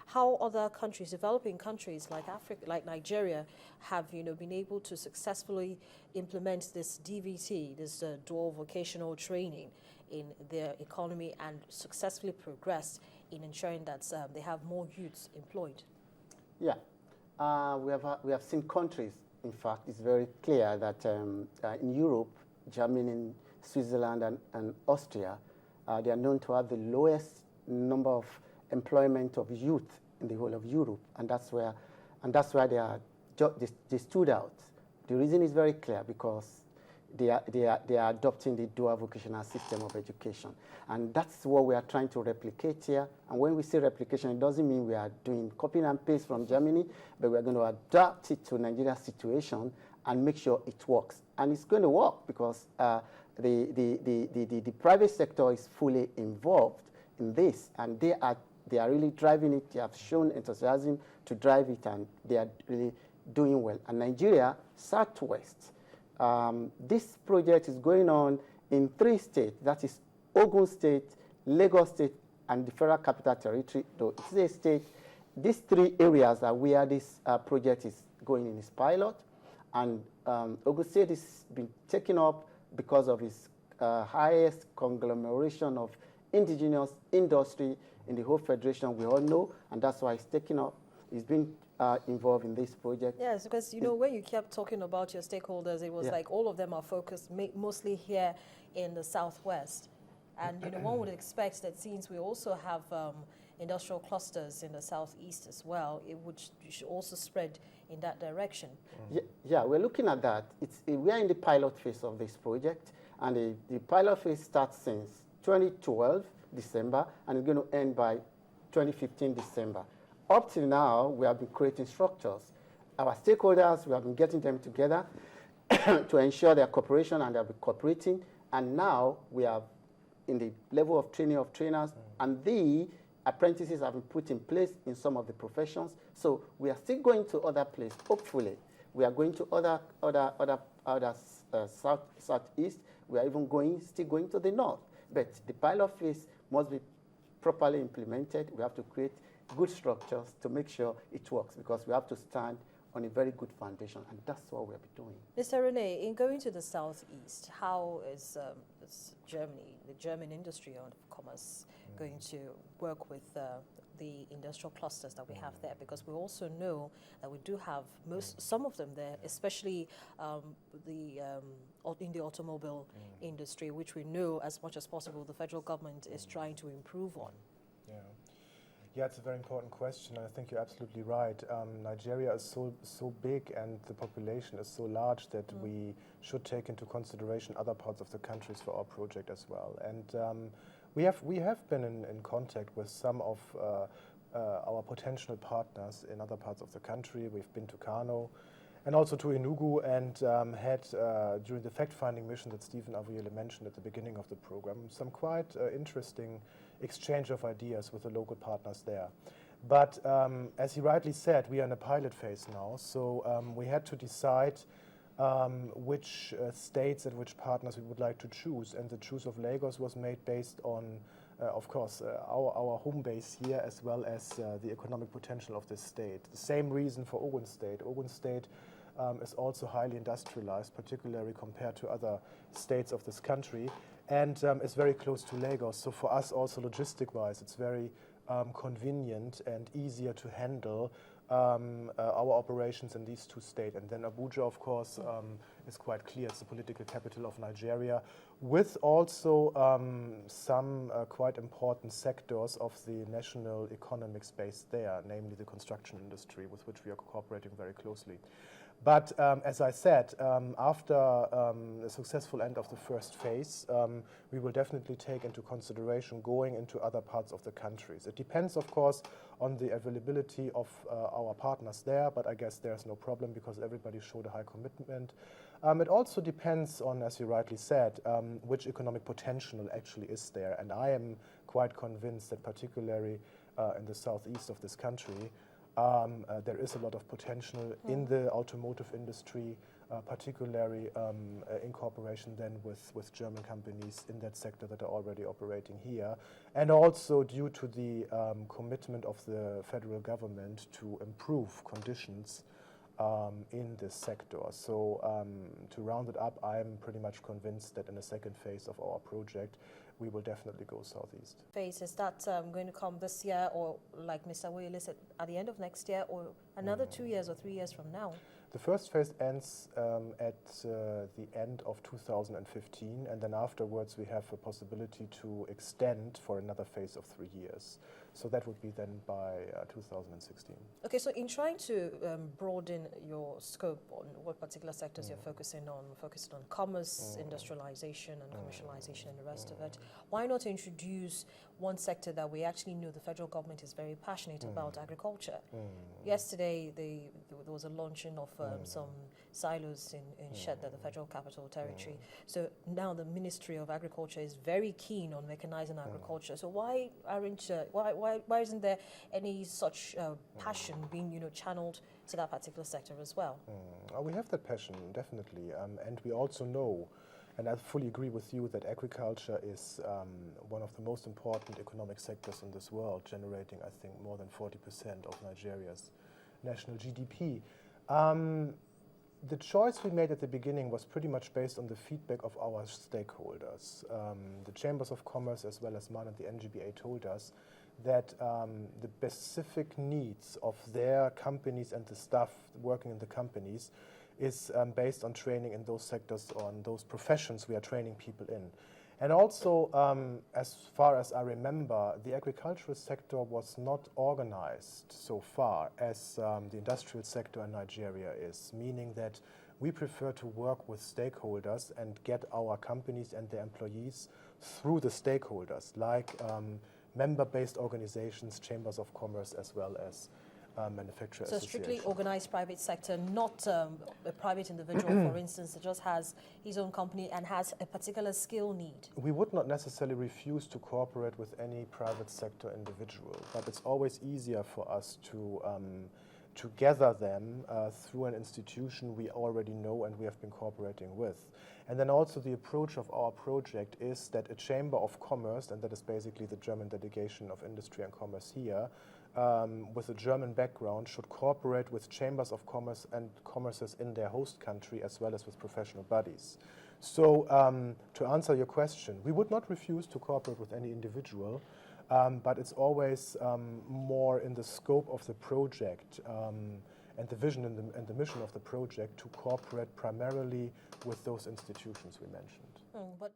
How other countries, developing countries like Africa, like Nigeria, have been able to successfully implement this DVT, this dual vocational training, in their economy and successfully progressed in ensuring that they have more youths employed. Yeah, we have seen countries. In fact, it's very clear that in Europe, Germany, Switzerland, and Austria, they are known to have the lowest number of employment of youth in the whole of Europe, and that's why they stood out. The reason is very clear, because they are adopting the dual vocational system of education, and that's what we are trying to replicate here. And when we say replication, it doesn't mean we are doing copy and paste from Germany, but we are going to adapt it to Nigeria's situation and make sure it works. And it's going to work because the private sector is fully involved in this, and they are really driving it. They have shown enthusiasm to drive it, and they are really doing well. And Nigeria, Southwest, this project is going on in 3 states. That is Ogun State, Lagos State, and the Federal Capital Territory. Though it's a state, these 3 areas are where this project is going in its pilot. And Ogun State has been taken up because of its highest conglomeration of indigenous industry in the whole federation, we all know, and that's why it's taken up. It's been involved in this project. Yes, because when you kept talking about your stakeholders, it was like all of them are focused mostly here in the Southwest. And one would expect that since we also have industrial clusters in the Southeast as well, it should also spread in that direction. Yeah, we're looking at that. We are in the pilot phase of this project, and the pilot phase starts since 2012 December, and it's going to end by 2015 December. Up till now, we have been creating structures. Our stakeholders, we have been getting them together to ensure their cooperation, and they'll be cooperating. And now we are in the level of training of trainers, and the apprentices have been put in place in some of the professions. So we are still going to other places. Hopefully, we are going to other southeast. We are even still going to the north. But the pilot phase must be properly implemented. We have to create good structures to make sure it works, because we have to stand on a very good foundation, and that's what we'll be doing. Mr. Rene, in going to the Southeast, how is Germany, the German industry of commerce, going to work with the industrial clusters that we have there? Because we also know that we do have some of them there, especially in the automobile industry, which we know as much as possible the federal government is trying to improve on. Yeah, it's a very important question, and I think you're absolutely right. Nigeria is so big, and the population is so large that we should take into consideration other parts of the countries for our project as well. And we have been in contact with some of our potential partners in other parts of the country. We've been to Kano and also to Enugu, and had, during the fact-finding mission that Stephen Avriele mentioned at the beginning of the program, some quite interesting exchange of ideas with the local partners there. But as he rightly said, we are in a pilot phase now, so we had to decide which states and which partners we would like to choose, and the choice of Lagos was made based on, of course, our home base here, as well as the economic potential of this state. The same reason for Ogun State. Ogun State is also highly industrialized, particularly compared to other states of this country, and is very close to Lagos. So for us also logistic-wise, it's very convenient and easier to handle our operations in these 2 states. And then Abuja, of course, is quite clear. It's the political capital of Nigeria, with also some quite important sectors of the national economic space there, namely the construction industry, with which we are cooperating very closely. But as I said, after the successful end of the first phase, we will definitely take into consideration going into other parts of the countries. It depends, of course, on the availability of our partners there, but I guess there's no problem because everybody showed a high commitment. It also depends on, as you rightly said, which economic potential actually is there. And I am quite convinced that particularly in the southeast of this country, there is a lot of potential in the automotive industry, particularly in cooperation then with German companies in that sector that are already operating here, and also due to the commitment of the federal government to improve conditions in this sector. So to round it up, I'm pretty much convinced that in the second phase of our project, we will definitely go southeast. Phase, is that going to come this year, or like Mr. Whaley said, at the end of next year, or another 2 years or 3 years from now? The first phase ends at the end of 2015, and then afterwards we have a possibility to extend for another phase of 3 years. So that would be then by 2016. Okay, so in trying to broaden your scope on what particular sectors you're focusing on commerce, industrialization and commercialization and the rest of it, why not introduce one sector that we actually know the federal government is very passionate about, agriculture? Yesterday there was a launching of some silos in Shedda, the Federal Capital Territory. So now the Ministry of Agriculture is very keen on mechanizing agriculture. So why isn't there any such passion being channeled to that particular sector as well? We have that passion, definitely, and we also know, and I fully agree with you, that agriculture is one of the most important economic sectors in this world, generating, I think, more than 40% of Nigeria's national GDP. The choice we made at the beginning was pretty much based on the feedback of our stakeholders. The Chambers of Commerce as well as MAN and the NGBA told us that the specific needs of their companies and the staff working in the companies is based on training in those sectors, on those professions we are training people in. And also, as far as I remember, the agricultural sector was not organized so far as the industrial sector in Nigeria is, meaning that we prefer to work with stakeholders and get our companies and their employees through the stakeholders, like member-based organizations, chambers of commerce, as well as manufacturer So strictly organized private sector, not a private individual, for instance, that just has his own company and has a particular skill need. We would not necessarily refuse to cooperate with any private sector individual, but it's always easier for us to gather them through an institution we already know and we have been cooperating with. And then also the approach of our project is that a chamber of commerce, and that is basically the German delegation of industry and commerce here, with a German background, should cooperate with chambers of commerce and commerces in their host country as well as with professional bodies. So to answer your question, we would not refuse to cooperate with any individual, but it's always more in the scope of the project and the vision and the mission of the project to cooperate primarily with those institutions we mentioned. But